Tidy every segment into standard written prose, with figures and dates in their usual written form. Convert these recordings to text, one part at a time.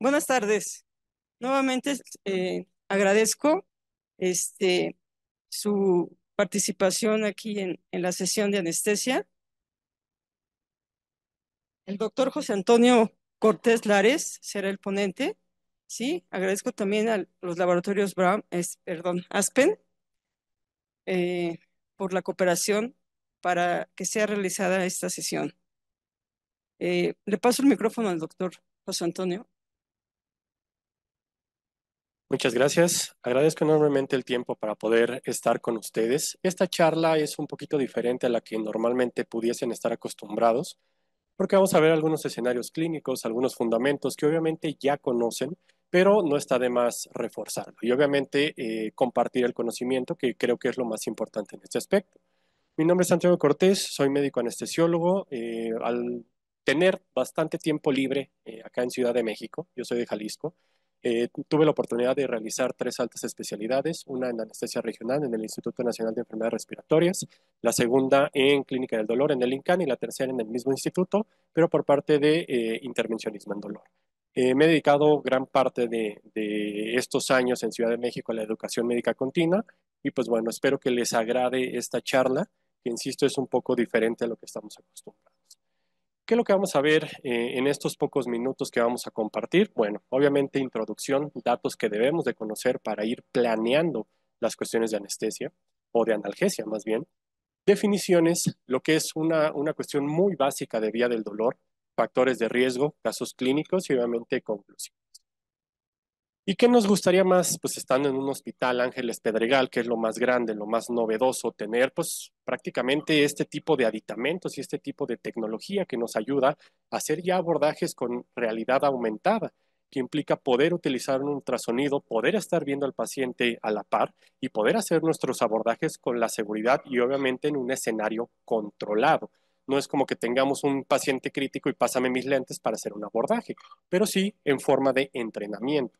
Buenas tardes. Nuevamente agradezco su participación aquí en la sesión de anestesia. El doctor José Antonio Cortés Lares será el ponente. Sí, agradezco también a los laboratorios Aspen eh, por la cooperación para que sea realizada esta sesión. Le paso el micrófono al doctor José Antonio. Muchas gracias. Agradezco enormemente el tiempo para poder estar con ustedes. Esta charla es un poquito diferente a la que normalmente pudiesen estar acostumbrados, porque vamos a ver algunos escenarios clínicos, algunos fundamentos que obviamente ya conocen, pero no está de más reforzarlo. Y obviamente compartir el conocimiento, que creo que es lo más importante en este aspecto. Mi nombre es Santiago Cortés, soy médico anestesiólogo. Al tener bastante tiempo libre acá en Ciudad de México, yo soy de Jalisco, tuve la oportunidad de realizar 3 altas especialidades, una en anestesia regional en el Instituto Nacional de Enfermedades Respiratorias, la segunda en clínica del dolor en el INCAN y la tercera en el mismo instituto, pero por parte de intervencionismo en dolor. Me he dedicado gran parte de estos años en Ciudad de México a la educación médica continua y pues bueno, espero que les agrade esta charla, que insisto es un poco diferente a lo que estamos acostumbrados. ¿Qué es lo que vamos a ver en estos pocos minutos que vamos a compartir? Bueno, obviamente introducción, datos que debemos de conocer para ir planeando las cuestiones de anestesia o de analgesia más bien. Definiciones, lo que es una cuestión muy básica de vía del dolor, factores de riesgo, casos clínicos y obviamente conclusión. ¿Y qué nos gustaría más? Pues estando en un hospital Ángeles Pedregal, que es lo más grande, lo más novedoso, tener pues prácticamente este tipo de aditamentos y este tipo de tecnología que nos ayuda a hacer ya abordajes con realidad aumentada, que implica poder utilizar un ultrasonido, poder estar viendo al paciente a la par y poder hacer nuestros abordajes con la seguridad y obviamente en un escenario controlado. No es como que tengamos un paciente crítico y pásame mis lentes para hacer un abordaje, pero sí en forma de entrenamiento.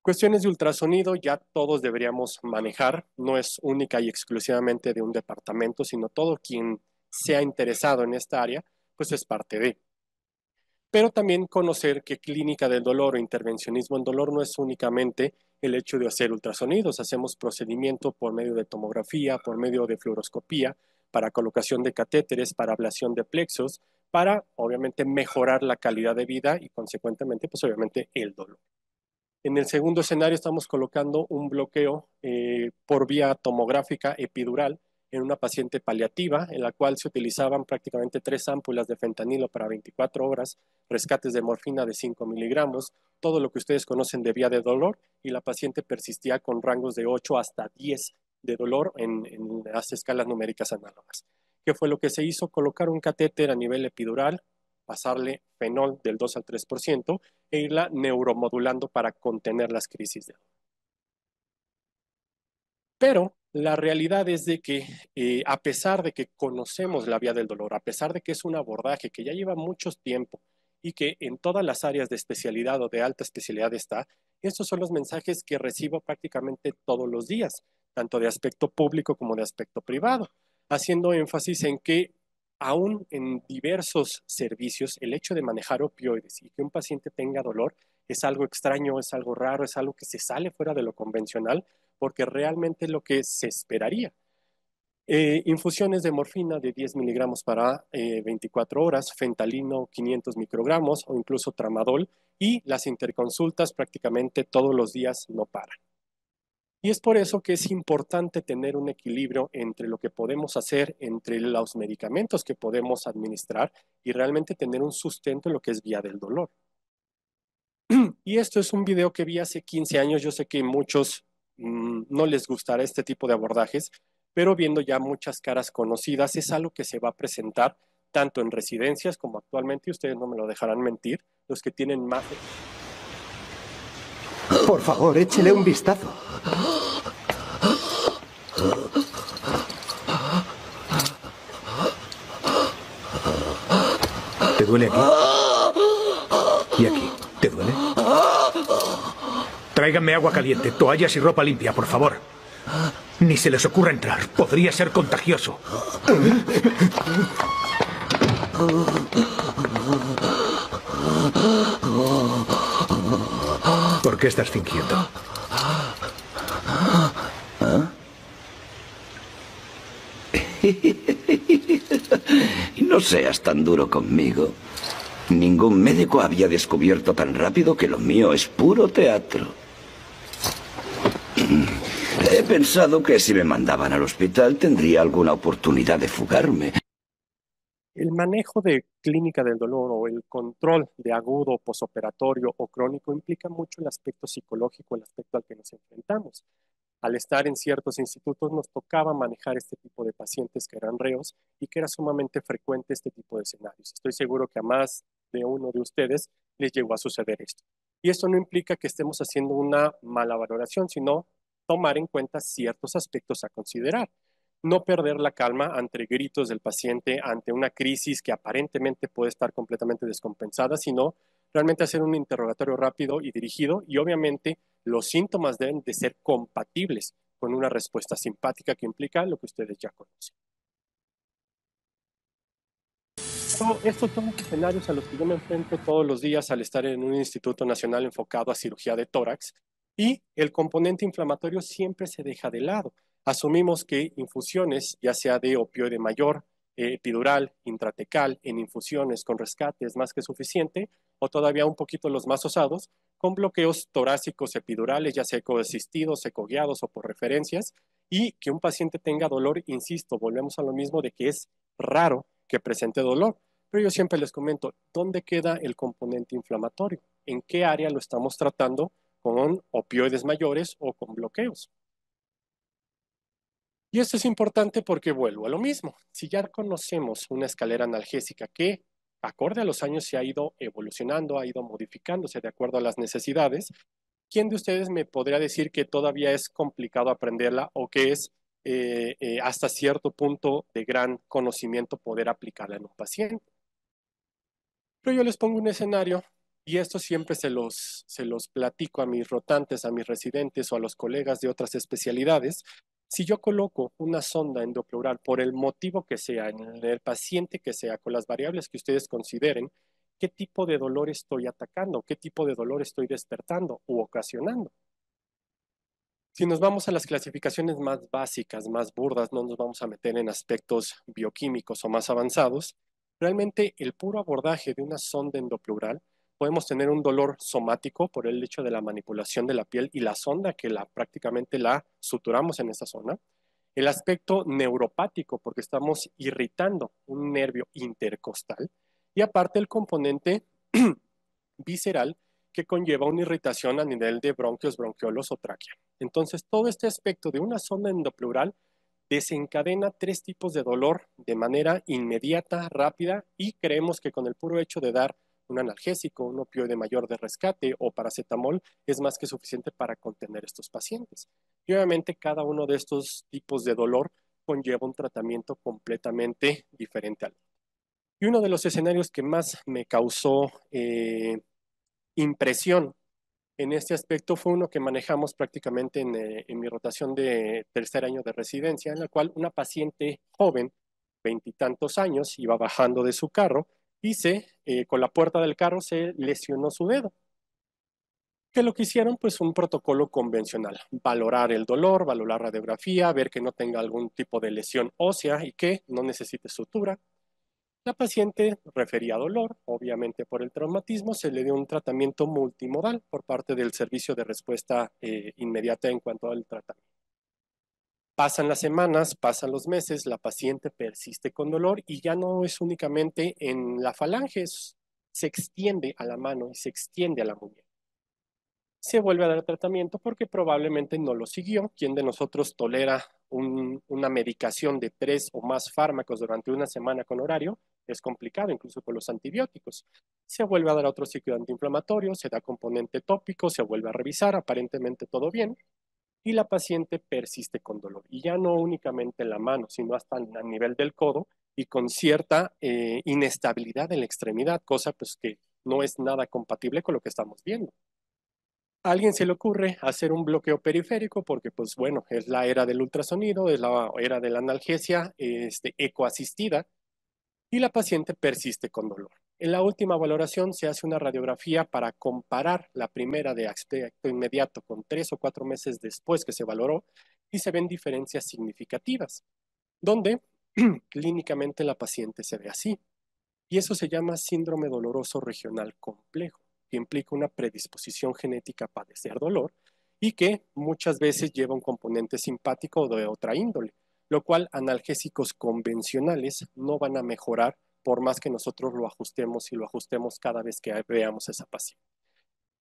Cuestiones de ultrasonido ya todos deberíamos manejar, no es única y exclusivamente de un departamento, sino todo quien sea interesado en esta área, pues es parte de. Pero también conocer que clínica del dolor o intervencionismo en dolor no es únicamente el hecho de hacer ultrasonidos, hacemos procedimiento por medio de tomografía, por medio de fluoroscopía, para colocación de catéteres, para ablación de plexos, para obviamente mejorar la calidad de vida y consecuentemente pues obviamente el dolor. En el segundo escenario estamos colocando un bloqueo por vía tomográfica epidural en una paciente paliativa, en la cual se utilizaban prácticamente 3 ámpulas de fentanilo para 24 horas, rescates de morfina de 5 miligramos, todo lo que ustedes conocen de vía de dolor, y la paciente persistía con rangos de 8 hasta 10 de dolor en las escalas numéricas análogas. ¿Qué fue lo que se hizo? Colocar un catéter a nivel epidural, pasarle fenol del 2 al 3% e irla neuromodulando para contener las crisis de dolor. Pero la realidad es de que a pesar de que conocemos la vía del dolor, a pesar de que es un abordaje que ya lleva mucho tiempo y que en todas las áreas de especialidad o de alta especialidad está, estos son los mensajes que recibo prácticamente todos los días, tanto de aspecto público como de aspecto privado, haciendo énfasis en que aún en diversos servicios, el hecho de manejar opioides y que un paciente tenga dolor es algo extraño, es algo raro, es algo que se sale fuera de lo convencional, porque realmente es lo que se esperaría. Infusiones de morfina de 10 miligramos para 24 horas, fentalino 500 microgramos o incluso tramadol, y las interconsultas prácticamente todos los días no paran. Y es por eso que es importante tener un equilibrio entre lo que podemos hacer, entre los medicamentos que podemos administrar y realmente tener un sustento en lo que es vía del dolor. Y esto es un video que vi hace 15 años. Yo sé que muchos no les gustará este tipo de abordajes, pero viendo ya muchas caras conocidas, es algo que se va a presentar tanto en residencias como actualmente, y ustedes no me lo dejarán mentir, los que tienen más... Por favor, échele un vistazo. ¿Te duele aquí? ¿Y aquí? ¿Te duele? Tráiganme agua caliente, toallas y ropa limpia, por favor. Ni se les ocurra entrar. Podría ser contagioso. ¿Por qué estás fingiendo? No seas tan duro conmigo. Ningún médico había descubierto tan rápido que lo mío es puro teatro. He pensado que si me mandaban al hospital tendría alguna oportunidad de fugarme. El manejo de clínica del dolor o el control de agudo, posoperatorio o crónico implica mucho el aspecto psicológico, el aspecto al que nos enfrentamos. Al estar en ciertos institutos nos tocaba manejar este tipo de pacientes que eran reos y que era sumamente frecuente este tipo de escenarios. Estoy seguro que a más de uno de ustedes les llegó a suceder esto. Y esto no implica que estemos haciendo una mala valoración, sino tomar en cuenta ciertos aspectos a considerar. No perder la calma ante gritos del paciente, ante una crisis que aparentemente puede estar completamente descompensada, sino realmente hacer un interrogatorio rápido y dirigido y obviamente los síntomas deben de ser compatibles con una respuesta simpática que implica lo que ustedes ya conocen. Estos son los escenarios a los que yo me enfrento todos los días al estar en un instituto nacional enfocado a cirugía de tórax y el componente inflamatorio siempre se deja de lado. Asumimos que infusiones, ya sea de opioide mayor, epidural, intratecal, en infusiones con rescate es más que suficiente, o todavía un poquito los más osados, con bloqueos torácicos epidurales, ya sea coasistidos, ecoguiados o por referencias, y que un paciente tenga dolor, insisto, volvemos a lo mismo de que es raro que presente dolor. Pero yo siempre les comento, ¿dónde queda el componente inflamatorio? ¿En qué área lo estamos tratando con opioides mayores o con bloqueos? Y esto es importante porque vuelvo a lo mismo. Si ya conocemos una escalera analgésica que, acorde a los años, se ha ido evolucionando, ha ido modificándose de acuerdo a las necesidades, ¿quién de ustedes me podría decir que todavía es complicado aprenderla o que es hasta cierto punto de gran conocimiento poder aplicarla en un paciente? Pero yo les pongo un escenario y esto siempre se los platico a mis rotantes, a mis residentes o a los colegas de otras especialidades. Si yo coloco una sonda endopleural por el motivo que sea, en el paciente que sea, con las variables que ustedes consideren, ¿qué tipo de dolor estoy atacando? ¿Qué tipo de dolor estoy despertando u ocasionando? Si nos vamos a las clasificaciones más básicas, más burdas, no nos vamos a meter en aspectos bioquímicos o más avanzados, realmente el puro abordaje de una sonda endopleural, podemos tener un dolor somático por el hecho de la manipulación de la piel y la sonda que prácticamente la suturamos en esa zona. El aspecto neuropático, porque estamos irritando un nervio intercostal. Y aparte el componente visceral, que conlleva una irritación a nivel de bronquios, bronquiolos o tráquea. Entonces, todo este aspecto de una sonda endopleural desencadena tres tipos de dolor de manera inmediata, rápida, y creemos que con el puro hecho de dar un analgésico, un opioide mayor de rescate o paracetamol es más que suficiente para contener estos pacientes. Y obviamente cada uno de estos tipos de dolor conlleva un tratamiento completamente diferente al otro. Y uno de los escenarios que más me causó impresión en este aspecto fue uno que manejamos prácticamente en mi rotación de tercer año de residencia, en la cual una paciente joven, veintitantos años, iba bajando de su carro y con la puerta del carro se lesionó su dedo. ¿Qué lo que hicieron? Pues un protocolo convencional, valorar el dolor, valorar la radiografía, ver que no tenga algún tipo de lesión ósea y que no necesite sutura. La paciente refería dolor, obviamente por el traumatismo, se le dio un tratamiento multimodal por parte del servicio de respuesta inmediata en cuanto al tratamiento. Pasan las semanas, pasan los meses, la paciente persiste con dolor y ya no es únicamente en la falange, se extiende a la mano y se extiende a la muñeca. Se vuelve a dar tratamiento porque probablemente no lo siguió. ¿Quién de nosotros tolera una medicación de 3 o más fármacos durante una semana con horario? Es complicado, incluso con los antibióticos. Se vuelve a dar otro ciclo antiinflamatorio, se da componente tópico, se vuelve a revisar, aparentemente todo bien, y la paciente persiste con dolor. Y ya no únicamente en la mano, sino hasta a nivel del codo y con cierta inestabilidad en la extremidad, cosa pues que no es nada compatible con lo que estamos viendo. A alguien se le ocurre hacer un bloqueo periférico porque, pues bueno, es la era del ultrasonido, es la era de la analgesia ecoasistida y la paciente persiste con dolor. En la última valoración se hace una radiografía para comparar la primera de aspecto inmediato con 3 o 4 meses después que se valoró y se ven diferencias significativas, donde clínicamente la paciente se ve así. Y eso se llama síndrome doloroso regional complejo, que implica una predisposición genética a padecer dolor y que muchas veces lleva un componente simpático o de otra índole, lo cual analgésicos convencionales no van a mejorar por más que nosotros lo ajustemos y lo ajustemos cada vez que veamos a esa paciente.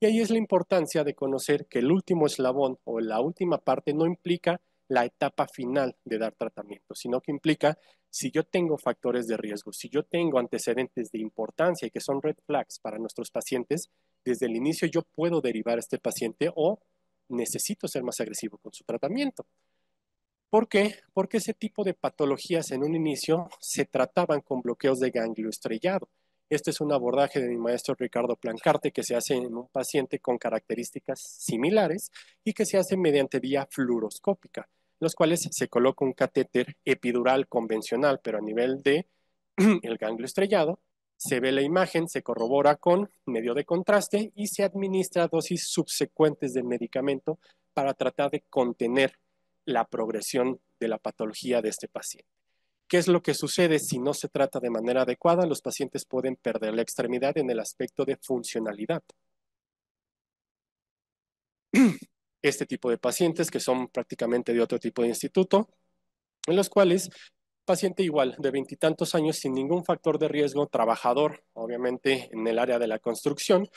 Y ahí es la importancia de conocer que el último eslabón o la última parte no implica la etapa final de dar tratamiento, sino que implica si yo tengo factores de riesgo, si yo tengo antecedentes de importancia y que son red flags para nuestros pacientes, desde el inicio yo puedo derivar a este paciente o necesito ser más agresivo con su tratamiento. ¿Por qué? Porque ese tipo de patologías en un inicio se trataban con bloqueos de ganglio estrellado. Este es un abordaje de mi maestro Ricardo Plancarte que se hace en un paciente con características similares y que se hace mediante vía fluoroscópica, en los cuales se coloca un catéter epidural convencional, pero a nivel de el ganglio estrellado, se ve la imagen, se corrobora con medio de contraste y se administra dosis subsecuentes del medicamento para tratar de contener la progresión de la patología de este paciente. ¿Qué es lo que sucede si no se trata de manera adecuada? Los pacientes pueden perder la extremidad en el aspecto de funcionalidad. Este tipo de pacientes que son prácticamente de otro tipo de instituto, en los cuales paciente igual de 20 y tantos años sin ningún factor de riesgo, trabajador, obviamente en el área de la construcción,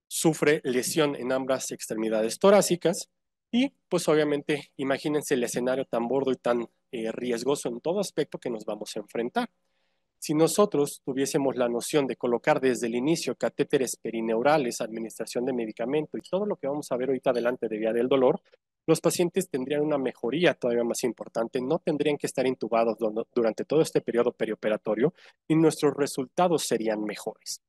sufre lesión en ambas extremidades torácicas y pues obviamente imagínense el escenario tan bordo y tan riesgoso en todo aspecto que nos vamos a enfrentar. Si nosotros tuviésemos la noción de colocar desde el inicio catéteres perineurales, administración de medicamento y todo lo que vamos a ver ahorita adelante de vía del dolor, los pacientes tendrían una mejoría todavía más importante, no tendrían que estar intubados durante todo este periodo perioperatorio y nuestros resultados serían mejores.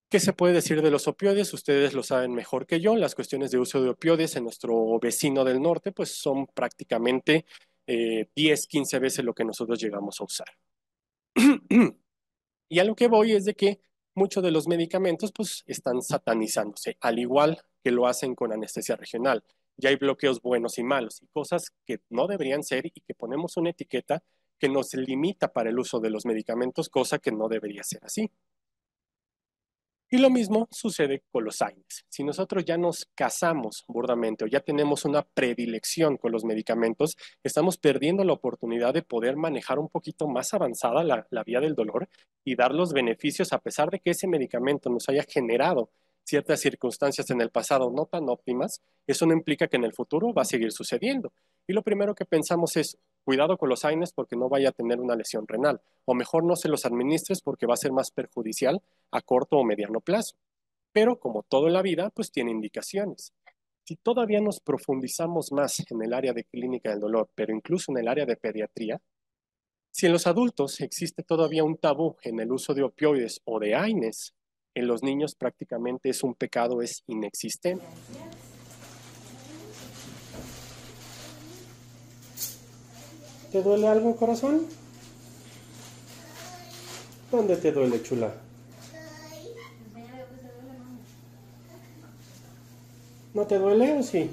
¿Qué se puede decir de los opioides? Ustedes lo saben mejor que yo. Las cuestiones de uso de opioides en nuestro vecino del norte pues son prácticamente 10, 15 veces lo que nosotros llegamos a usar. Y a lo que voy es de que muchos de los medicamentos pues están satanizándose, al igual que lo hacen con anestesia regional. Ya hay bloqueos buenos y malos y cosas que no deberían ser y que ponemos una etiqueta que nos limita para el uso de los medicamentos, cosa que no debería ser así. Y lo mismo sucede con los AINES. Si nosotros ya nos casamos burdamente o ya tenemos una predilección con los medicamentos, estamos perdiendo la oportunidad de poder manejar un poquito más avanzada la vía del dolor y dar los beneficios a pesar de que ese medicamento nos haya generado ciertas circunstancias en el pasado no tan óptimas. Eso no implica que en el futuro va a seguir sucediendo. Y lo primero que pensamos es, cuidado con los AINES porque no vaya a tener una lesión renal, o mejor no se los administres porque va a ser más perjudicial a corto o mediano plazo. Pero como todo en la vida, pues tiene indicaciones. Si todavía nos profundizamos más en el área de clínica del dolor, pero incluso en el área de pediatría, si en los adultos existe todavía un tabú en el uso de opioides o de AINES, en los niños prácticamente es un pecado, es inexistente. ¿Te duele algo, corazón? ¿Dónde te duele, chula? ¿No te duele o sí?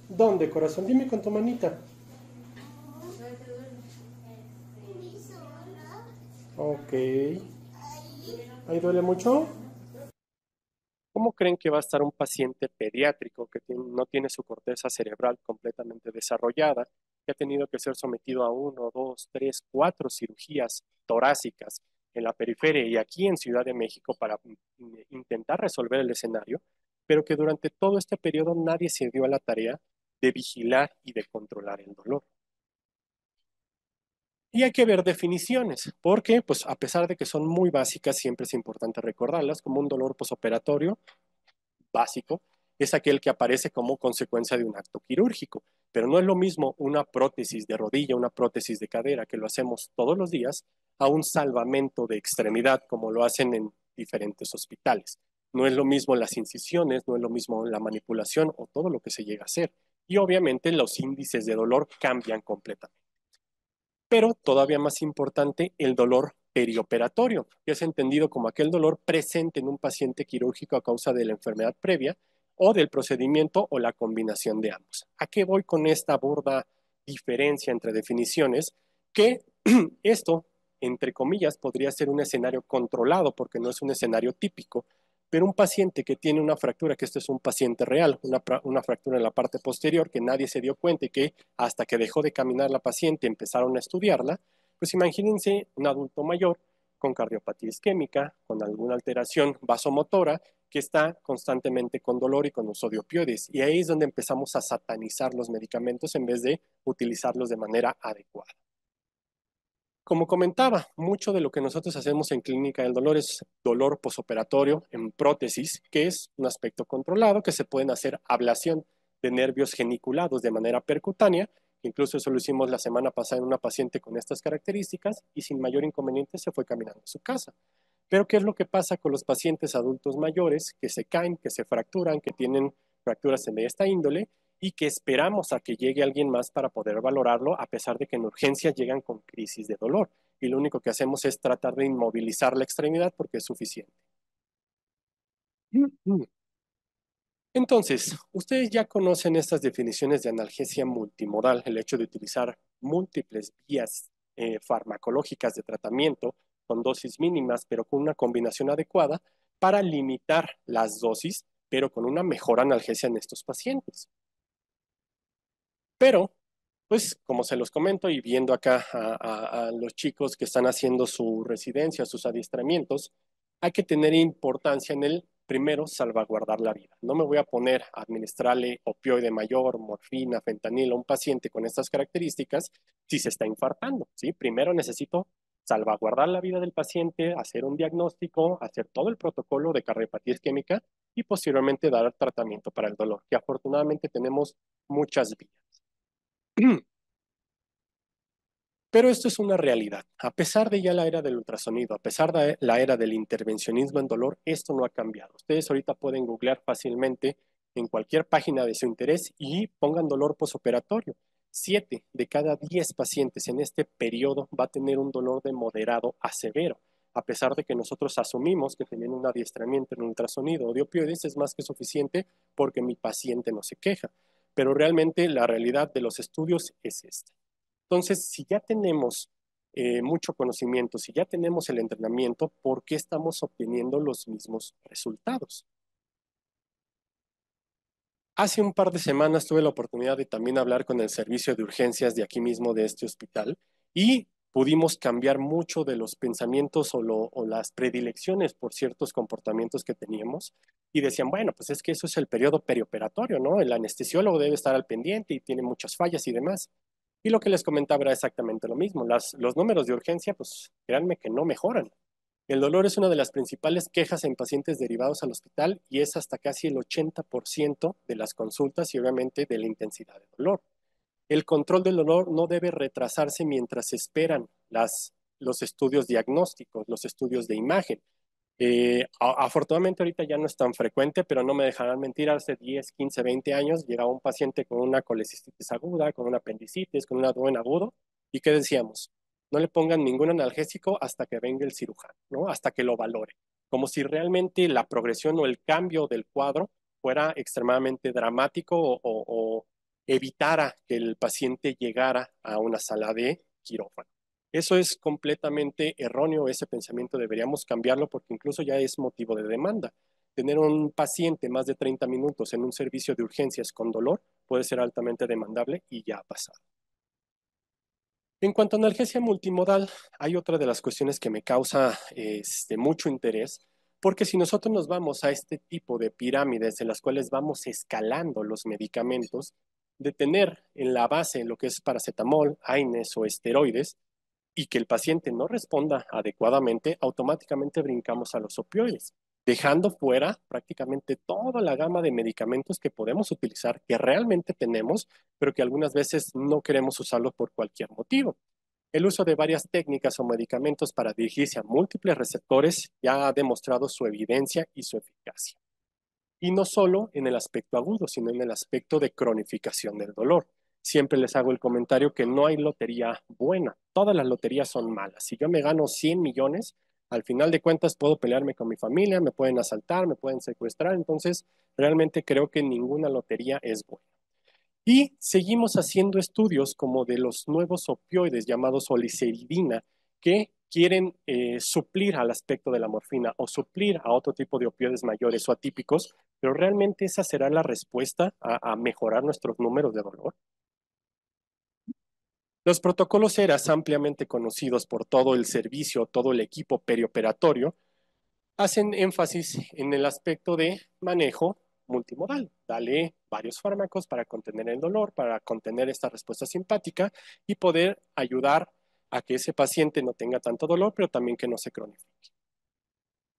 ¿Dónde, corazón? Dime con tu manita. Ok. ¿Ahí duele mucho? ¿Cómo creen que va a estar un paciente pediátrico que no tiene su corteza cerebral completamente desarrollada, que ha tenido que ser sometido a 1, 2, 3, 4 cirugías torácicas en la periferia y aquí en Ciudad de México para intentar resolver el escenario, pero que durante todo este periodo nadie se dio a la tarea de vigilar y de controlar el dolor? Y hay que ver definiciones, porque pues a pesar de que son muy básicas, siempre es importante recordarlas, como un dolor posoperatorio básico, es aquel que aparece como consecuencia de un acto quirúrgico, pero no es lo mismo una prótesis de rodilla, una prótesis de cadera, que lo hacemos todos los días, a un salvamento de extremidad, como lo hacen en diferentes hospitales. No es lo mismo las incisiones, no es lo mismo la manipulación o todo lo que se llega a hacer. Y obviamente los índices de dolor cambian completamente. Pero todavía más importante, el dolor perioperatorio, que es entendido como aquel dolor presente en un paciente quirúrgico a causa de la enfermedad previa o del procedimiento o la combinación de ambos. ¿A qué voy con esta burda diferencia entre definiciones? Que esto, entre comillas, podría ser un escenario controlado porque no es un escenario típico, pero un paciente que tiene una fractura, que esto es un paciente real, una fractura en la parte posterior que nadie se dio cuenta y que hasta que dejó de caminar la paciente empezaron a estudiarla, pues imagínense un adulto mayor con cardiopatía isquémica, con alguna alteración vasomotora, que está constantemente con dolor y con uso de opioides. Y ahí es donde empezamos a satanizar los medicamentos en vez de utilizarlos de manera adecuada. Como comentaba, mucho de lo que nosotros hacemos en clínica del dolor es dolor posoperatorio en prótesis, que es un aspecto controlado, que se pueden hacer ablación de nervios geniculados de manera percutánea. Incluso eso lo hicimos la semana pasada en una paciente con estas características y sin mayor inconveniente se fue caminando a su casa. Pero ¿qué es lo que pasa con los pacientes adultos mayores que se caen, que se fracturan, que tienen fracturas de esta índole y que esperamos a que llegue alguien más para poder valorarlo, a pesar de que en urgencias llegan con crisis de dolor? Y lo único que hacemos es tratar de inmovilizar la extremidad porque es suficiente. Entonces, ustedes ya conocen estas definiciones de analgesia multimodal, el hecho de utilizar múltiples vías farmacológicas de tratamiento con dosis mínimas, pero con una combinación adecuada para limitar las dosis, pero con una mejor analgesia en estos pacientes. Pero, pues, como se los comento y viendo acá a los chicos que están haciendo su residencia, sus adiestramientos, hay que tener importancia en el, primero, salvaguardar la vida. No me voy a poner a administrarle opioide mayor, morfina, fentanilo a un paciente con estas características si se está infartando, ¿sí? Primero necesito salvaguardar la vida del paciente, hacer un diagnóstico, hacer todo el protocolo de cardiopatía isquémica y posteriormente dar tratamiento para el dolor, que afortunadamente tenemos muchas vías. Pero esto es una realidad. A pesar de ya la era del ultrasonido, a pesar de la era del intervencionismo en dolor, esto no ha cambiado. Ustedes ahorita pueden googlear fácilmente en cualquier página de su interés y pongan dolor posoperatorio. 7 de cada 10 pacientes en este periodo va a tener un dolor de moderado a severo. A pesar de que nosotros asumimos que teniendo un adiestramiento en ultrasonido o de opioides es más que suficiente porque mi paciente no se queja. Pero realmente la realidad de los estudios es esta. Entonces, si ya tenemos mucho conocimiento, si ya tenemos el entrenamiento, ¿por qué estamos obteniendo los mismos resultados? Hace un par de semanas tuve la oportunidad de también hablar con el servicio de urgencias de aquí mismo, de este hospital, y pudimos cambiar mucho de los pensamientos o las predilecciones por ciertos comportamientos que teníamos, y decían, bueno, pues es que eso es el periodo perioperatorio, ¿no? El anestesiólogo debe estar al pendiente y tiene muchas fallas y demás. Y lo que les comentaba era exactamente lo mismo. Los números de urgencia, pues créanme que no mejoran. El dolor es una de las principales quejas en pacientes derivados al hospital y es hasta casi el 80% de las consultas y obviamente de la intensidad de dolor. El control del dolor no debe retrasarse mientras esperan los estudios diagnósticos, los estudios de imagen. Afortunadamente ahorita ya no es tan frecuente, pero no me dejarán mentir, hace 10, 15, 20 años llegaba un paciente con una colecistitis aguda, con una apendicitis, con un abdomen agudo, y ¿qué decíamos? No le pongan ningún analgésico hasta que venga el cirujano, ¿no? Hasta que lo valore, como si realmente la progresión o el cambio del cuadro fuera extremadamente dramático o evitara que el paciente llegara a una sala de quirófano. Eso es completamente erróneo, ese pensamiento deberíamos cambiarlo porque incluso ya es motivo de demanda. Tener un paciente más de 30 minutos en un servicio de urgencias con dolor puede ser altamente demandable y ya ha pasado. En cuanto a analgesia multimodal, hay otra de las cuestiones que me causa mucho interés, porque si nosotros nos vamos a este tipo de pirámides en las cuales vamos escalando los medicamentos, de tener en la base lo que es paracetamol, AINES o esteroides, y que el paciente no responda adecuadamente, automáticamente brincamos a los opioides, dejando fuera prácticamente toda la gama de medicamentos que podemos utilizar, que realmente tenemos, pero que algunas veces no queremos usarlos por cualquier motivo. El uso de varias técnicas o medicamentos para dirigirse a múltiples receptores ya ha demostrado su evidencia y su eficacia. Y no solo en el aspecto agudo, sino en el aspecto de cronificación del dolor. siempre les hago el comentario que no hay lotería buena. Todas las loterías son malas. Si yo me gano 100 millones, al final de cuentas puedo pelearme con mi familia, me pueden asaltar, me pueden secuestrar. Entonces, realmente creo que ninguna lotería es buena. Y seguimos haciendo estudios como de los nuevos opioides llamados oliceridina, que quieren suplir al aspecto de la morfina o suplir a otro tipo de opioides mayores o atípicos, pero realmente esa será la respuesta a mejorar nuestros números de dolor. Los protocolos ERAS, ampliamente conocidos por todo el servicio, todo el equipo perioperatorio, hacen énfasis en el aspecto de manejo multimodal. Dale varios fármacos para contener el dolor, para contener esta respuesta simpática y poder ayudar a que ese paciente no tenga tanto dolor, pero también que no se cronifique.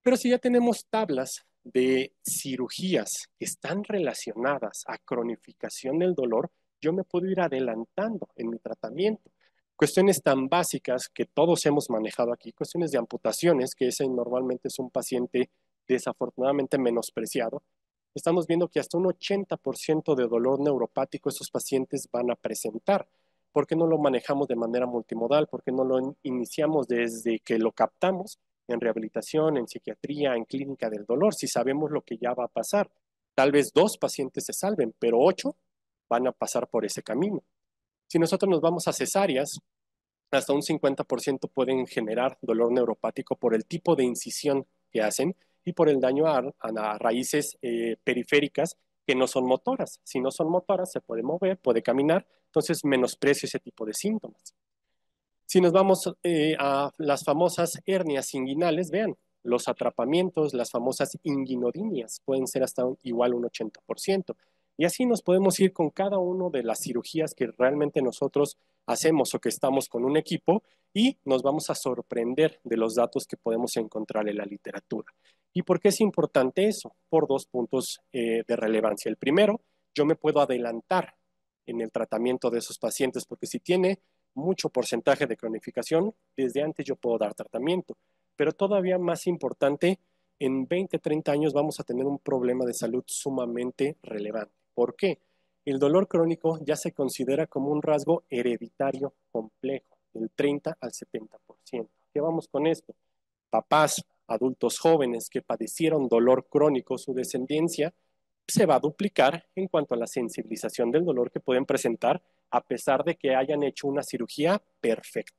Pero si ya tenemos tablas de cirugías que están relacionadas a cronificación del dolor, yo me puedo ir adelantando en mi tratamiento. Cuestiones tan básicas que todos hemos manejado aquí, cuestiones de amputaciones, que ese normalmente es un paciente desafortunadamente menospreciado. Estamos viendo que hasta un 80% de dolor neuropático esos pacientes van a presentar. ¿Por qué no lo manejamos de manera multimodal? ¿Por qué no lo iniciamos desde que lo captamos en rehabilitación, en psiquiatría, en clínica del dolor, si sabemos lo que ya va a pasar? Tal vez 2 pacientes se salven, pero 8 van a pasar por ese camino. Si nosotros nos vamos a cesáreas, hasta un 50% pueden generar dolor neuropático por el tipo de incisión que hacen y por el daño a raíces periféricas que no son motoras. Si no son motoras, se puede mover, puede caminar, entonces menosprecio ese tipo de síntomas. Si nos vamos a las famosas hernias inguinales, vean, los atrapamientos, las famosas inguinodinias, pueden ser hasta igual un 80%. Y así nos podemos ir con cada una de las cirugías que realmente nosotros hacemos o que estamos con un equipo y nos vamos a sorprender de los datos que podemos encontrar en la literatura. ¿Y por qué es importante eso? Por 2 puntos de relevancia. El primero, yo me puedo adelantar en el tratamiento de esos pacientes, porque si tiene mucho porcentaje de cronificación, desde antes yo puedo dar tratamiento. Pero todavía más importante, en 20, 30 años vamos a tener un problema de salud sumamente relevante. ¿Por qué? El dolor crónico ya se considera como un rasgo hereditario complejo, del 30 al 70%. ¿Qué vamos con esto? Papás, adultos jóvenes que padecieron dolor crónico, su descendencia se va a duplicar en cuanto a la sensibilización del dolor que pueden presentar a pesar de que hayan hecho una cirugía perfecta.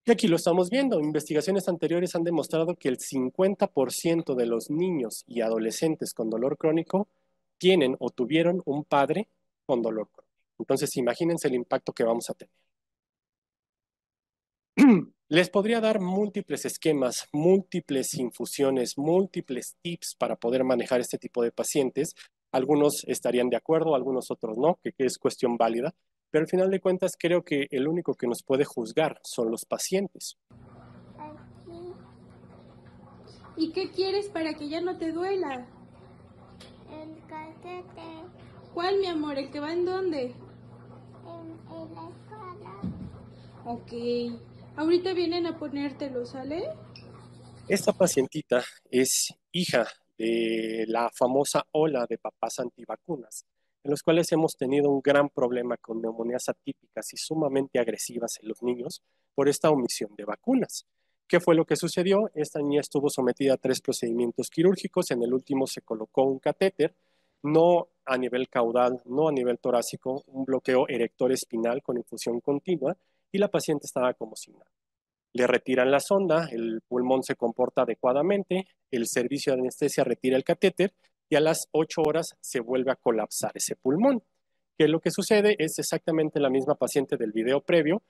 Y aquí lo estamos viendo. Investigaciones anteriores han demostrado que el 50% de los niños y adolescentes con dolor crónico tienen o tuvieron un padre con dolor crónico. Entonces, imagínense el impacto que vamos a tener. Les podría dar múltiples esquemas, múltiples infusiones, múltiples tips para poder manejar este tipo de pacientes. Algunos estarían de acuerdo, algunos otros no, que es cuestión válida, pero al final de cuentas creo que el único que nos puede juzgar son los pacientes. ¿Y qué quieres para que ya no te duela? El catete. ¿Cuál, mi amor? ¿El que va en dónde? En la escuela. Ok. Ahorita vienen a ponértelo, ¿sale? Esta pacientita es hija de la famosa ola de papás antivacunas, en los cuales hemos tenido un gran problema con neumonías atípicas y sumamente agresivas en los niños por esta omisión de vacunas. ¿Qué fue lo que sucedió? Esta niña estuvo sometida a 3 procedimientos quirúrgicos, en el último se colocó un catéter, no a nivel caudal, no a nivel torácico, un bloqueo erector espinal con infusión continua y la paciente estaba como sin nada. Le retiran la sonda, el pulmón se comporta adecuadamente, el servicio de anestesia retira el catéter y a las 8 horas se vuelve a colapsar ese pulmón. Que lo que sucede es exactamente la misma paciente del video previo.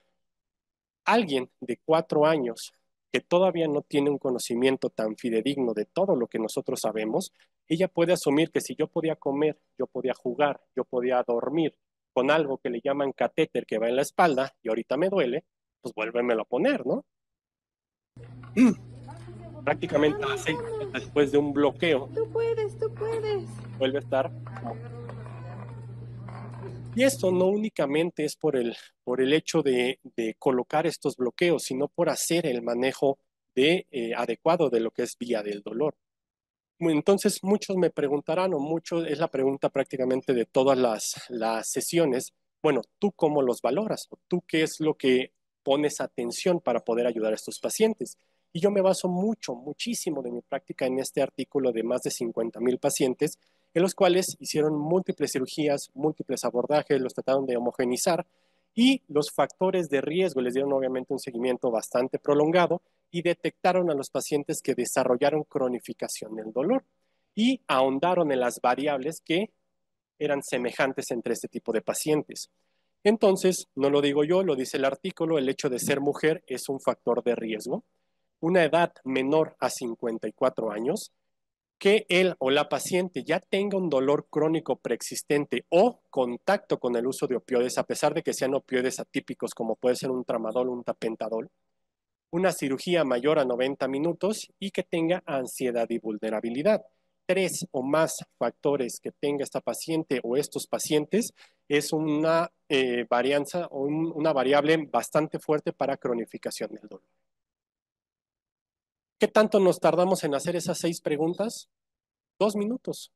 Alguien de 4 años que todavía no tiene un conocimiento tan fidedigno de todo lo que nosotros sabemos, ella puede asumir que si yo podía comer, yo podía jugar, yo podía dormir con algo que le llaman catéter que va en la espalda y ahorita me duele, pues vuélvemelo a poner, ¿no? Prácticamente a las 6 meses después de un bloqueo, Tú puedes, tú puedes. vuelve a estar como... Y esto no únicamente es por el hecho de colocar estos bloqueos, sino por hacer el manejo adecuado de lo que es vía del dolor. Entonces, muchos me preguntarán, o mucho es la pregunta prácticamente de todas las sesiones, Bueno, ¿tú cómo los valoras? ¿Tú qué es lo que pones atención para poder ayudar a estos pacientes? Y yo me baso muchísimo de mi práctica en este artículo de más de 50,000 pacientes, en los cuales hicieron múltiples cirugías, múltiples abordajes, los trataron de homogenizar y los factores de riesgo les dieron obviamente un seguimiento bastante prolongado y detectaron a los pacientes que desarrollaron cronificación del dolor y ahondaron en las variables que eran semejantes entre este tipo de pacientes. Entonces, no lo digo yo, lo dice el artículo, el hecho de ser mujer es un factor de riesgo. Una edad menor a 54 años, que él o la paciente ya tenga un dolor crónico preexistente o contacto con el uso de opioides, a pesar de que sean opioides atípicos como puede ser un tramadol o un tapentadol, una cirugía mayor a 90 minutos y que tenga ansiedad y vulnerabilidad. 3 o más factores que tenga esta paciente o estos pacientes es una varianza o una variable bastante fuerte para cronificación del dolor. ¿Qué tanto nos tardamos en hacer esas 6 preguntas? 2 minutos.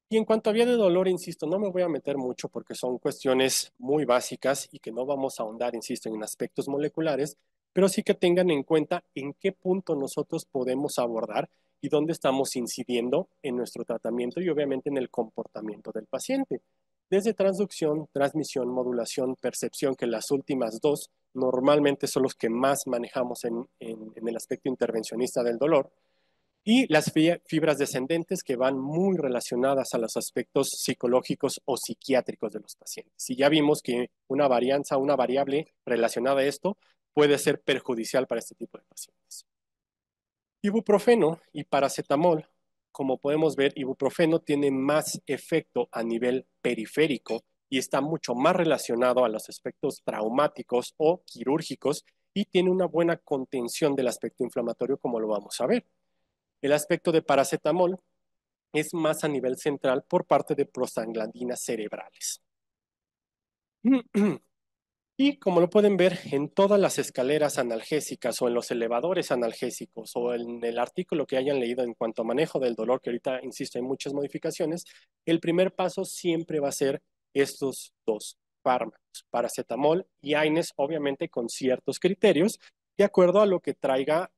Y en cuanto a vía de dolor, insisto, no me voy a meter mucho porque son cuestiones muy básicas y que no vamos a ahondar, insisto, en aspectos moleculares, pero sí que tengan en cuenta en qué punto nosotros podemos abordar y dónde estamos incidiendo en nuestro tratamiento y obviamente en el comportamiento del paciente. Desde transducción, transmisión, modulación, percepción, que las últimas 2 normalmente son los que más manejamos en el aspecto intervencionista del dolor, y las fibras descendentes que van muy relacionadas a los aspectos psicológicos o psiquiátricos de los pacientes. Y ya vimos que una varianza, una variable relacionada a esto puede ser perjudicial para este tipo de pacientes. Ibuprofeno y paracetamol, como podemos ver, ibuprofeno tiene más efecto a nivel periférico y está mucho más relacionado a los aspectos traumáticos o quirúrgicos y tiene una buena contención del aspecto inflamatorio, como lo vamos a ver. El aspecto de paracetamol es más a nivel central por parte de prostaglandinas cerebrales. Y como lo pueden ver en todas las escaleras analgésicas o en los elevadores analgésicos o en el artículo que hayan leído en cuanto a manejo del dolor, que ahorita, insisto, hay muchas modificaciones, el primer paso siempre va a ser estos 2 fármacos, paracetamol y AINES, obviamente con ciertos criterios, de acuerdo a lo que traiga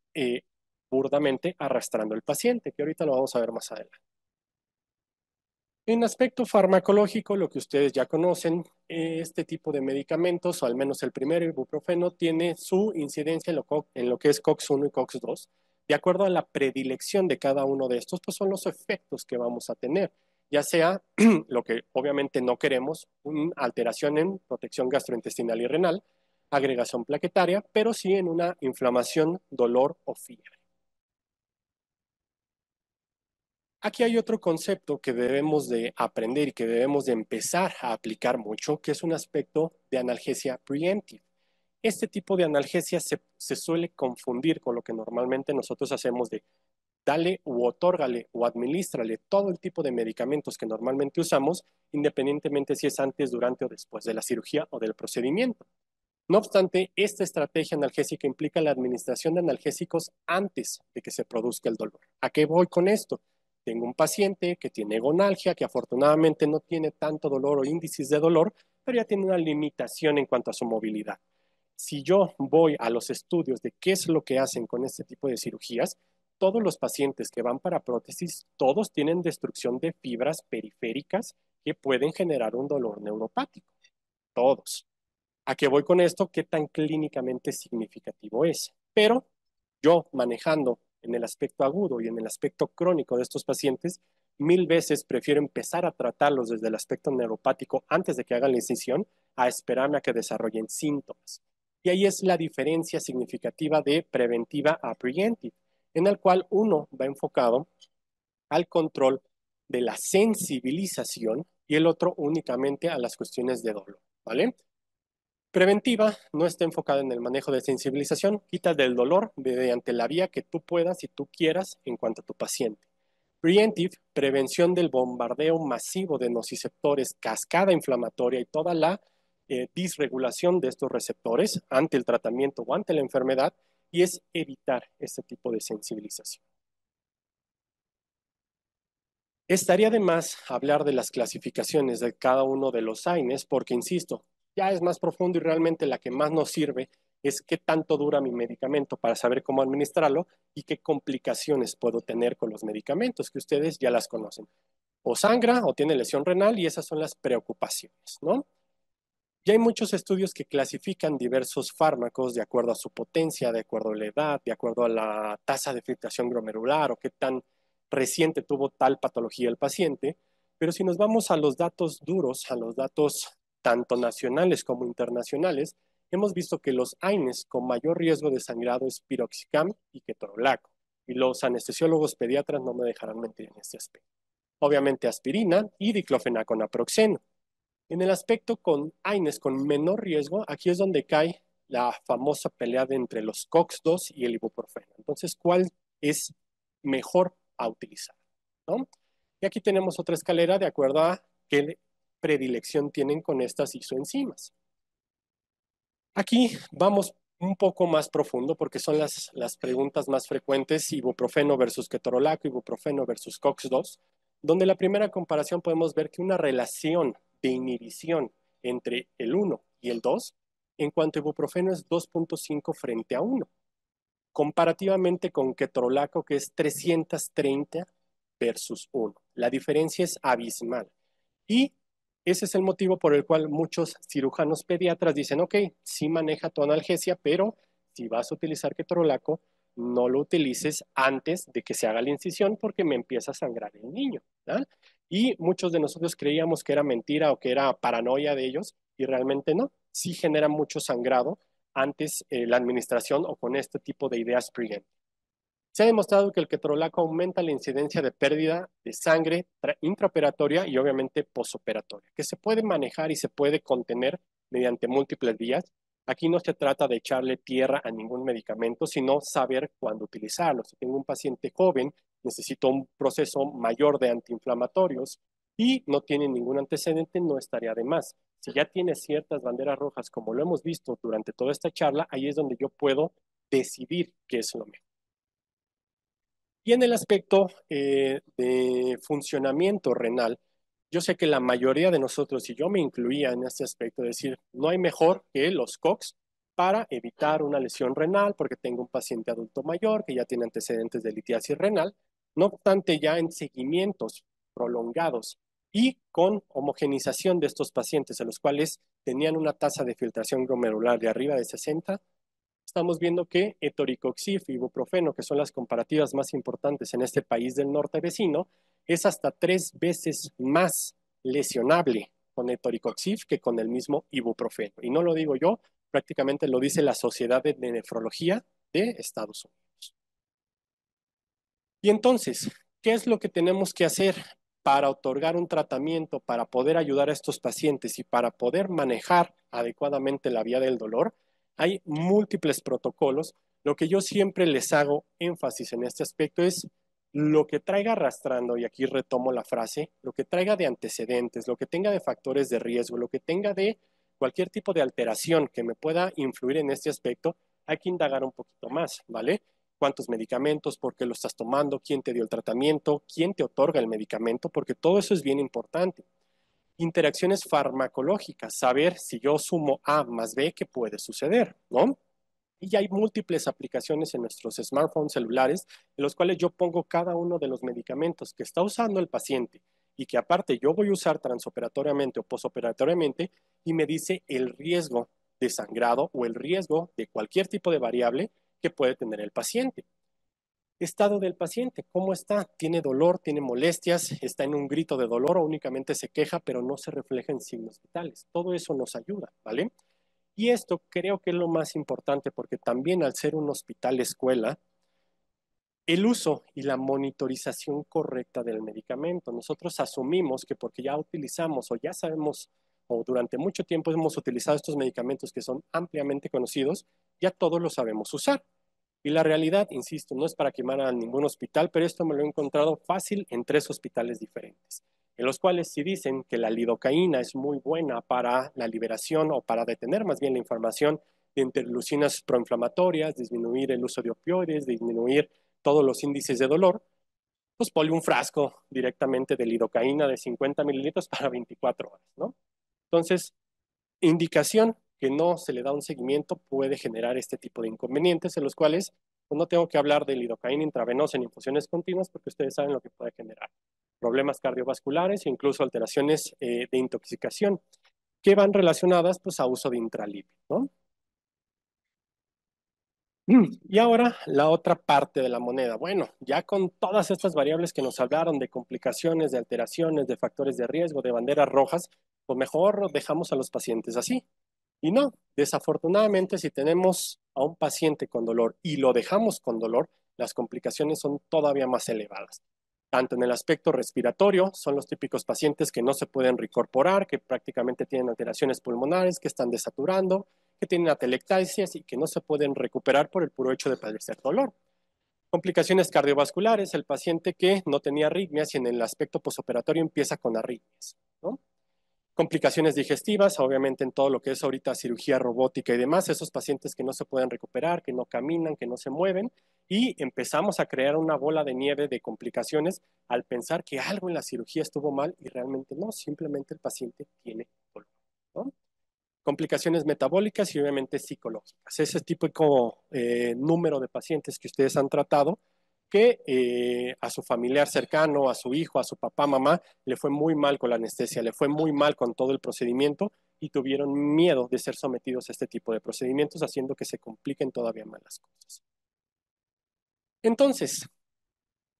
burdamente arrastrando el paciente, que ahorita lo vamos a ver más adelante. En aspecto farmacológico, lo que ustedes ya conocen, este tipo de medicamentos, o al menos el primero, ibuprofeno, tiene su incidencia en lo que es COX-1 y COX-2. De acuerdo a la predilección de cada uno de estos, pues son los efectos que vamos a tener, ya sea lo que obviamente no queremos, una alteración en protección gastrointestinal y renal, agregación plaquetaria, pero sí en una inflamación, dolor o fiebre. Aquí hay otro concepto que debemos de aprender y que debemos de empezar a aplicar mucho, que es un aspecto de analgesia preemptive. Este tipo de analgesia se suele confundir con lo que normalmente nosotros hacemos de dale u otórgale o administrale todo el tipo de medicamentos que normalmente usamos, independientemente si es antes, durante o después de la cirugía o del procedimiento. No obstante, esta estrategia analgésica implica la administración de analgésicos antes de que se produzca el dolor. ¿A qué voy con esto? Tengo un paciente que tiene gonalgia, que afortunadamente no tiene tanto dolor o índices de dolor, pero ya tiene una limitación en cuanto a su movilidad. Si yo voy a los estudios de qué es lo que hacen con este tipo de cirugías, todos los pacientes que van para prótesis, todos tienen destrucción de fibras periféricas que pueden generar un dolor neuropático. Todos. ¿A qué voy con esto? ¿Qué tan clínicamente significativo es? Pero yo manejando en el aspecto agudo y en el aspecto crónico de estos pacientes, 1000 veces prefiero empezar a tratarlos desde el aspecto neuropático antes de que hagan la incisión a esperarme a que desarrollen síntomas. Y ahí es la diferencia significativa de preventiva a preventive, en el cual uno va enfocado al control de la sensibilización y el otro únicamente a las cuestiones de dolor, ¿vale? Preventiva no está enfocada en el manejo de sensibilización, quitas del dolor mediante la vía que tú puedas y tú quieras en cuanto a tu paciente. Preventive, prevención del bombardeo masivo de nociceptores, cascada inflamatoria y toda la disregulación de estos receptores ante el tratamiento o ante la enfermedad, y es evitar este tipo de sensibilización. Estaría de más hablar de las clasificaciones de cada uno de los AINES porque, insisto, ya es más profundo y realmente la que más nos sirve es qué tanto dura mi medicamento para saber cómo administrarlo y qué complicaciones puedo tener con los medicamentos, que ustedes ya las conocen. O sangra o tiene lesión renal y esas son las preocupaciones, ¿no? Ya hay muchos estudios que clasifican diversos fármacos de acuerdo a su potencia, de acuerdo a la edad, de acuerdo a la tasa de filtración glomerular o qué tan reciente tuvo tal patología el paciente. Pero si nos vamos a los datos duros, a los datos tanto nacionales como internacionales, hemos visto que los AINES con mayor riesgo de sangrado es piroxicam y ketorolaco. Y los anestesiólogos pediatras no me dejarán mentir en este aspecto. Obviamente aspirina y diclofenaco naproxeno. En el aspecto con AINES con menor riesgo, aquí es donde cae la famosa pelea entre los COX-2 y el ibuprofeno. Entonces, ¿cuál es mejor a utilizar? ¿No? Y aquí tenemos otra escalera de acuerdo a qué predilección tienen con estas isoenzimas. Aquí vamos un poco más profundo porque son las preguntas más frecuentes, ibuprofeno versus ketorolaco, ibuprofeno versus COX-2, donde la primera comparación podemos ver que una relación de inhibición entre el 1 y el 2, en cuanto a ibuprofeno es 2.5 frente a 1, comparativamente con ketorolaco que es 330 versus 1. La diferencia es abismal. Y ese es el motivo por el cual muchos cirujanos pediatras dicen, ok, sí maneja tu analgesia, pero si vas a utilizar ketorolaco, no lo utilices antes de que se haga la incisión porque me empieza a sangrar el niño, ¿verdad? Y muchos de nosotros creíamos que era mentira o que era paranoia de ellos y realmente no. Sí genera mucho sangrado antes la administración o con este tipo de ideas preventivas. Se ha demostrado que el ketorolaco aumenta la incidencia de pérdida de sangre intraoperatoria y obviamente posoperatoria, que se puede manejar y se puede contener mediante múltiples vías. Aquí no se trata de echarle tierra a ningún medicamento, sino saber cuándo utilizarlo. Si tengo un paciente joven, necesito un proceso mayor de antiinflamatorios y no tiene ningún antecedente, no estaría de más. Si ya tiene ciertas banderas rojas, como lo hemos visto durante toda esta charla, ahí es donde yo puedo decidir qué es lo mejor. Y en el aspecto de funcionamiento renal, yo sé que la mayoría de nosotros, y yo me incluía en este aspecto, es decir, no hay mejor que los COX para evitar una lesión renal, porque tengo un paciente adulto mayor que ya tiene antecedentes de litiasis renal, no obstante ya en seguimientos prolongados y con homogenización de estos pacientes, en los cuales tenían una tasa de filtración glomerular de arriba de 60, estamos viendo que etoricoxib y ibuprofeno, que son las comparativas más importantes en este país del norte vecino, es hasta 3 veces más lesionable con etoricoxib que con el mismo ibuprofeno. Y no lo digo yo, prácticamente lo dice la Sociedad de Nefrología de Estados Unidos. Y entonces, ¿qué es lo que tenemos que hacer para otorgar un tratamiento, para poder ayudar a estos pacientes y para poder manejar adecuadamente la vía del dolor? Hay múltiples protocolos. Lo que yo siempre les hago énfasis en este aspecto es lo que traiga arrastrando, y aquí retomo la frase, lo que traiga de antecedentes, lo que tenga de factores de riesgo, lo que tenga de cualquier tipo de alteración que me pueda influir en este aspecto, hay que indagar un poquito más, ¿vale? ¿Cuántos medicamentos? ¿Por qué lo estás tomando? ¿Quién te dio el tratamiento? ¿Quién te otorga el medicamento? Porque todo eso es bien importante. Interacciones farmacológicas, saber si yo sumo A más B, ¿qué puede suceder? ¿No? Y ya hay múltiples aplicaciones en nuestros smartphones celulares en los cuales yo pongo cada uno de los medicamentos que está usando el paciente y que aparte yo voy a usar transoperatoriamente o posoperatoriamente y me dice el riesgo de sangrado o el riesgo de cualquier tipo de variable que puede tener el paciente. Estado del paciente, ¿cómo está? ¿Tiene dolor? ¿Tiene molestias? ¿Está en un grito de dolor o únicamente se queja pero no se refleja en signos vitales? Todo eso nos ayuda, ¿vale? Y esto creo que es lo más importante porque también al ser un hospital escuela, el uso y la monitorización correcta del medicamento. Nosotros asumimos que porque ya utilizamos o ya sabemos o durante mucho tiempo hemos utilizado estos medicamentos que son ampliamente conocidos, ya todos los sabemos usar. Y la realidad, insisto, no es para quemar a ningún hospital, pero esto me lo he encontrado fácil en 3 hospitales diferentes, en los cuales sí dicen que la lidocaína es muy buena para la liberación o para detener más bien la inflamación de interleucinas proinflamatorias, disminuir el uso de opioides, disminuir todos los índices de dolor, pues ponle un frasco directamente de lidocaína de 50 mililitros para 24 horas, ¿no? Entonces, indicación que no se le da un seguimiento puede generar este tipo de inconvenientes en los cuales pues, no tengo que hablar de lidocaína intravenosa en infusiones continuas porque ustedes saben lo que puede generar. Problemas cardiovasculares e incluso alteraciones de intoxicación que van relacionadas pues, a uso de intralípido, ¿no? Y ahora la otra parte de la moneda. Bueno, ya con todas estas variables que nos hablaron de complicaciones, de alteraciones, de factores de riesgo, de banderas rojas, pues mejor dejamos a los pacientes así. Y no, desafortunadamente si tenemos a un paciente con dolor y lo dejamos con dolor, las complicaciones son todavía más elevadas. Tanto en el aspecto respiratorio, son los típicos pacientes que no se pueden reincorporar, que prácticamente tienen alteraciones pulmonares, que están desaturando, que tienen atelectasias y que no se pueden recuperar por el puro hecho de padecer dolor. Complicaciones cardiovasculares, el paciente que no tenía arritmias y en el aspecto posoperatorio empieza con arritmias, ¿no? Complicaciones digestivas, obviamente en todo lo que es ahorita cirugía robótica y demás, esos pacientes que no se pueden recuperar, que no caminan, que no se mueven, y empezamos a crear una bola de nieve de complicaciones al pensar que algo en la cirugía estuvo mal y realmente no, simplemente el paciente tiene dolor, ¿no? Complicaciones metabólicas y obviamente psicológicas. Ese típico número de pacientes que ustedes han tratado que a su familiar cercano, a su hijo, a su papá, mamá, le fue muy mal con la anestesia, le fue muy mal con todo el procedimiento y tuvieron miedo de ser sometidos a este tipo de procedimientos, haciendo que se compliquen todavía más las cosas. Entonces,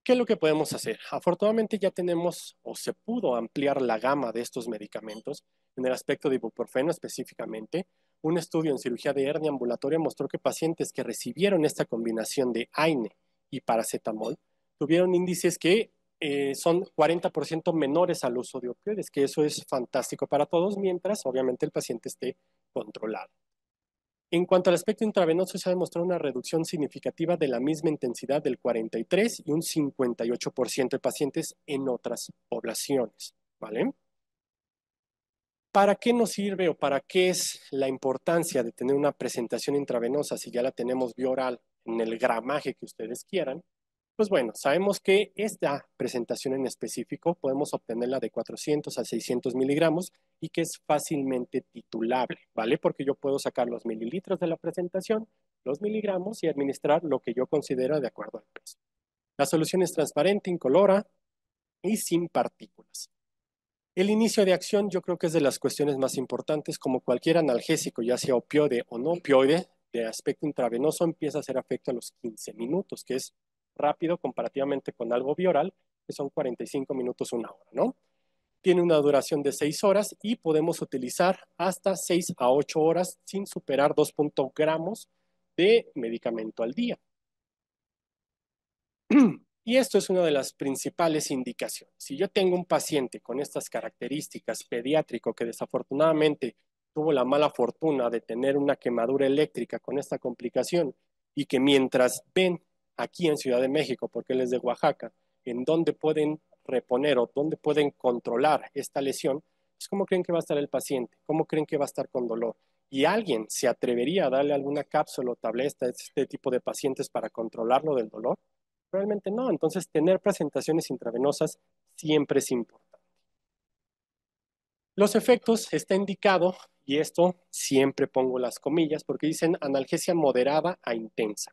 ¿qué es lo que podemos hacer? Afortunadamente ya tenemos o se pudo ampliar la gama de estos medicamentos. En el aspecto de ibuprofeno específicamente, un estudio en cirugía de hernia ambulatoria mostró que pacientes que recibieron esta combinación de AINE y paracetamol tuvieron índices que son 40% menores al uso de opioides, que eso es fantástico para todos, mientras obviamente el paciente esté controlado. En cuanto al aspecto intravenoso, se ha demostrado una reducción significativa de la misma intensidad del 43 y un 58% de pacientes en otras poblaciones, ¿vale? ¿Para qué nos sirve o para qué es la importancia de tener una presentación intravenosa si ya la tenemos vía oral en el gramaje que ustedes quieran? Pues bueno, sabemos que esta presentación en específico podemos obtenerla de 400 a 600 miligramos y que es fácilmente titulable, ¿vale? Porque yo puedo sacar los mililitros de la presentación, los miligramos y administrar lo que yo considero de acuerdo al peso. La solución es transparente, incolora y sin partículas. El inicio de acción yo creo que es de las cuestiones más importantes, como cualquier analgésico, ya sea opioide o no opioide, de aspecto intravenoso empieza a hacer efecto a los 15 minutos, que es rápido comparativamente con algo bioral, que son 45 minutos, una hora, ¿no? Tiene una duración de 6 horas y podemos utilizar hasta 6 a 8 horas sin superar 2.0 gramos de medicamento al día. Y esto es una de las principales indicaciones. Si yo tengo un paciente con estas características pediátrico que desafortunadamente tuvo la mala fortuna de tener una quemadura eléctrica con esta complicación y que mientras ven aquí en Ciudad de México, porque él es de Oaxaca, en dónde pueden reponer o dónde pueden controlar esta lesión, pues ¿cómo creen que va a estar el paciente? ¿Cómo creen que va a estar con dolor? ¿Y alguien se atrevería a darle alguna cápsula o tableta a este tipo de pacientes para controlarlo del dolor? Realmente no. Entonces, tener presentaciones intravenosas siempre es importante. Los efectos está indicado, y esto siempre pongo las comillas, porque dicen analgesia moderada a intensa.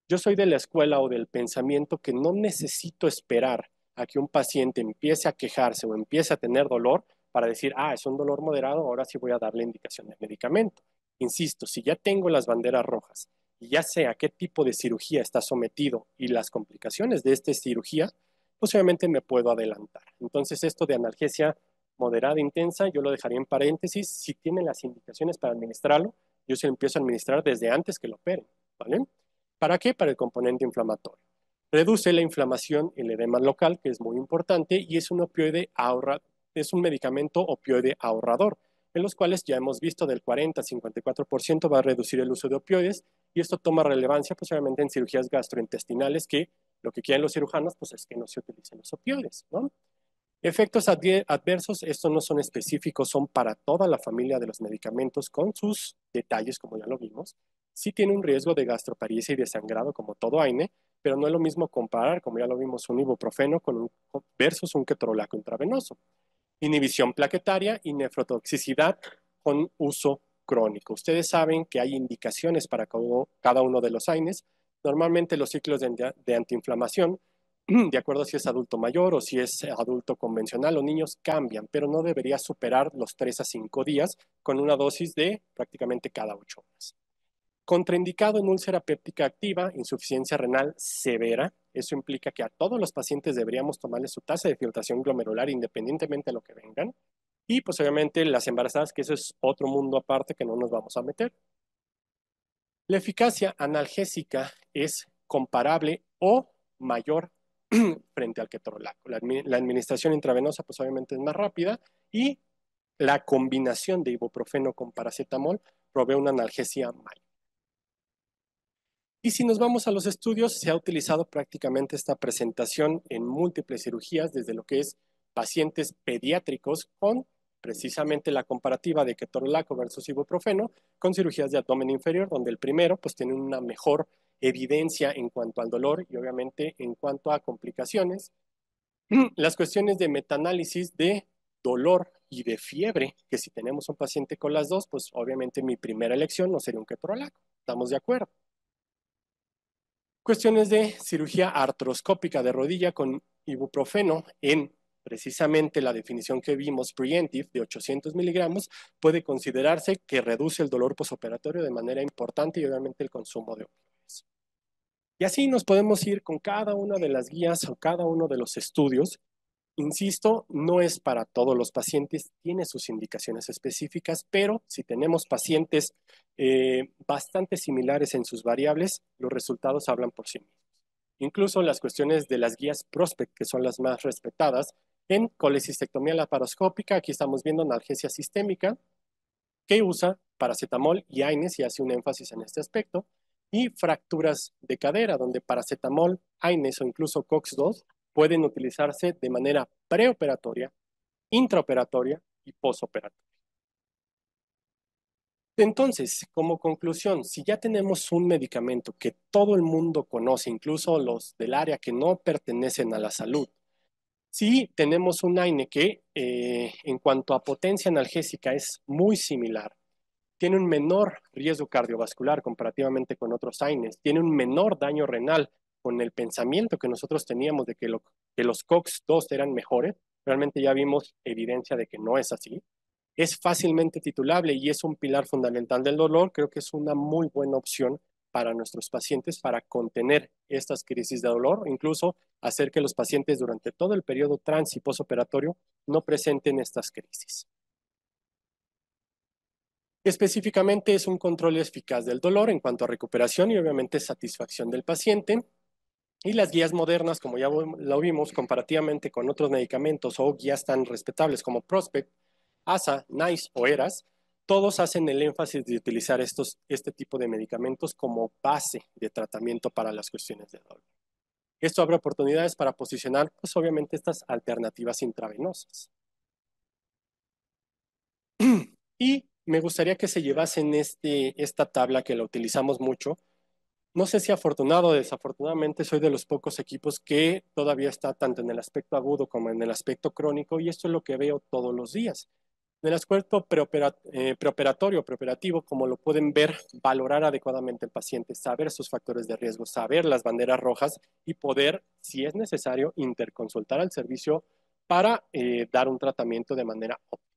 Yo soy de la escuela o del pensamiento que no necesito esperar a que un paciente empiece a quejarse o empiece a tener dolor para decir, ah, es un dolor moderado, ahora sí voy a darle indicación de medicamento. Insisto, si ya tengo las banderas rojas y ya sé a qué tipo de cirugía está sometido y las complicaciones de esta cirugía, pues obviamente me puedo adelantar. Entonces, esto de analgesia moderada intensa, yo lo dejaría en paréntesis. Si tienen las indicaciones para administrarlo, yo se lo empiezo a administrar desde antes que lo operen, ¿vale? ¿Para qué? Para el componente inflamatorio. Reduce la inflamación y el edema local, que es muy importante, y es un es un medicamento opioide ahorrador, en los cuales ya hemos visto del 40 a 54% va a reducir el uso de opioides, y esto toma relevancia posiblemente en cirugías gastrointestinales, que lo que quieren los cirujanos pues, es que no se utilicen los opioides, ¿no? Efectos adversos, estos no son específicos, son para toda la familia de los medicamentos con sus detalles, como ya lo vimos. Sí tiene un riesgo de gastroparesia y de sangrado, como todo AINE, pero no es lo mismo comparar, como ya lo vimos, un ibuprofeno versus un ketorolaco intravenoso. Inhibición plaquetaria y nefrotoxicidad con uso crónico. Ustedes saben que hay indicaciones para cada uno de los AINES. Normalmente los ciclos de antiinflamación, de acuerdo a si es adulto mayor o si es adulto convencional o niños, cambian, pero no debería superar los 3 a 5 días con una dosis de prácticamente cada 8 horas. Contraindicado en úlcera péptica activa, insuficiencia renal severa. Eso implica que a todos los pacientes deberíamos tomarle su tasa de filtración glomerular independientemente de lo que vengan. Y pues obviamente las embarazadas, que eso es otro mundo aparte que no nos vamos a meter. La eficacia analgésica es comparable o mayor frente al ketorolaco. La administración intravenosa pues obviamente es más rápida y la combinación de ibuprofeno con paracetamol provee una analgesia mayor. Y si nos vamos a los estudios, se ha utilizado prácticamente esta presentación en múltiples cirugías, desde lo que es pacientes pediátricos con precisamente la comparativa de ketorolaco versus ibuprofeno, con cirugías de abdomen inferior, donde el primero pues tiene una mejor evidencia en cuanto al dolor y obviamente en cuanto a complicaciones. Las cuestiones de metaanálisis de dolor y de fiebre, que si tenemos un paciente con las dos, pues obviamente mi primera elección no sería un ketorolaco. ¿Estamos de acuerdo? Cuestiones de cirugía artroscópica de rodilla con ibuprofeno en precisamente la definición que vimos preemptive de 800 miligramos, puede considerarse que reduce el dolor posoperatorio de manera importante y obviamente el consumo de opioides. Y así nos podemos ir con cada una de las guías o cada uno de los estudios. Insisto, no es para todos los pacientes, tiene sus indicaciones específicas, pero si tenemos pacientes bastante similares en sus variables, los resultados hablan por sí mismos. Incluso las cuestiones de las guías Prospect, que son las más respetadas, en colecistectomía laparoscópica, aquí estamos viendo analgesia sistémica, que usa paracetamol y AINES y hace un énfasis en este aspecto, y fracturas de cadera, donde paracetamol, AINES o incluso COX-2 pueden utilizarse de manera preoperatoria, intraoperatoria y posoperatoria. Entonces, como conclusión, si ya tenemos un medicamento que todo el mundo conoce, incluso los del área que no pertenecen a la salud, si tenemos un AINE que en cuanto a potencia analgésica es muy similar, tiene un menor riesgo cardiovascular comparativamente con otros AINES, tiene un menor daño renal con el pensamiento que nosotros teníamos de que los COX-2 eran mejores, realmente ya vimos evidencia de que no es así. Es fácilmente titulable y es un pilar fundamental del dolor. Creo que es una muy buena opción para nuestros pacientes para contener estas crisis de dolor, incluso hacer que los pacientes durante todo el periodo trans y posoperatorio no presenten estas crisis. Específicamente es un control eficaz del dolor en cuanto a recuperación y obviamente satisfacción del paciente. Y las guías modernas, como ya lo vimos, comparativamente con otros medicamentos o guías tan respetables como Prospect, ASA, NICE o ERAS, todos hacen el énfasis de utilizar este tipo de medicamentos como base de tratamiento para las cuestiones de dolor. Esto abre oportunidades para posicionar, pues obviamente, estas alternativas intravenosas. Y me gustaría que se llevasen esta tabla que la utilizamos mucho. No sé si afortunado o desafortunadamente soy de los pocos equipos que todavía está tanto en el aspecto agudo como en el aspecto crónico y esto es lo que veo todos los días. En el aspecto preoperatorio, preoperativo, como lo pueden ver, valorar adecuadamente el paciente, saber sus factores de riesgo, saber las banderas rojas y poder, si es necesario, interconsultar al servicio para dar un tratamiento de manera óptima.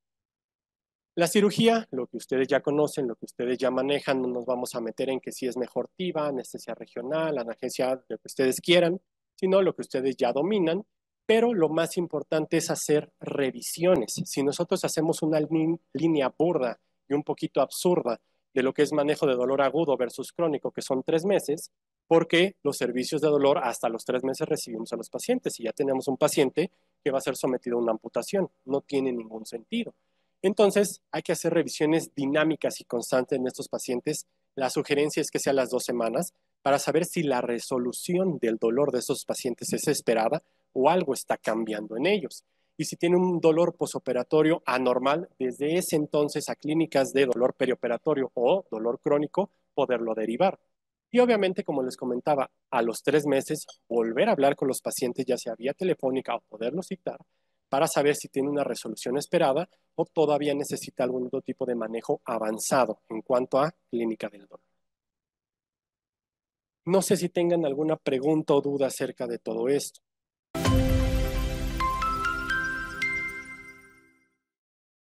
La cirugía, lo que ustedes ya conocen, lo que ustedes ya manejan, no nos vamos a meter en que si es mejor TIVA, anestesia regional, analgesia, lo que ustedes quieran, sino lo que ustedes ya dominan, pero lo más importante es hacer revisiones. Si nosotros hacemos una línea burda y un poquito absurda de lo que es manejo de dolor agudo versus crónico, que son 3 meses, porque los servicios de dolor hasta los 3 meses recibimos a los pacientes y ya tenemos un paciente que va a ser sometido a una amputación. No tiene ningún sentido. Entonces, hay que hacer revisiones dinámicas y constantes en estos pacientes. La sugerencia es que sea las 2 semanas para saber si la resolución del dolor de estos pacientes es esperada o algo está cambiando en ellos. Y si tiene un dolor posoperatorio anormal, desde ese entonces a clínicas de dolor perioperatorio o dolor crónico, poderlo derivar. Y obviamente, como les comentaba, a los 3 meses volver a hablar con los pacientes, ya sea vía telefónica o poderlos citar, para saber si tiene una resolución esperada o todavía necesita algún otro tipo de manejo avanzado en cuanto a clínica del dolor. No sé si tengan alguna pregunta o duda acerca de todo esto.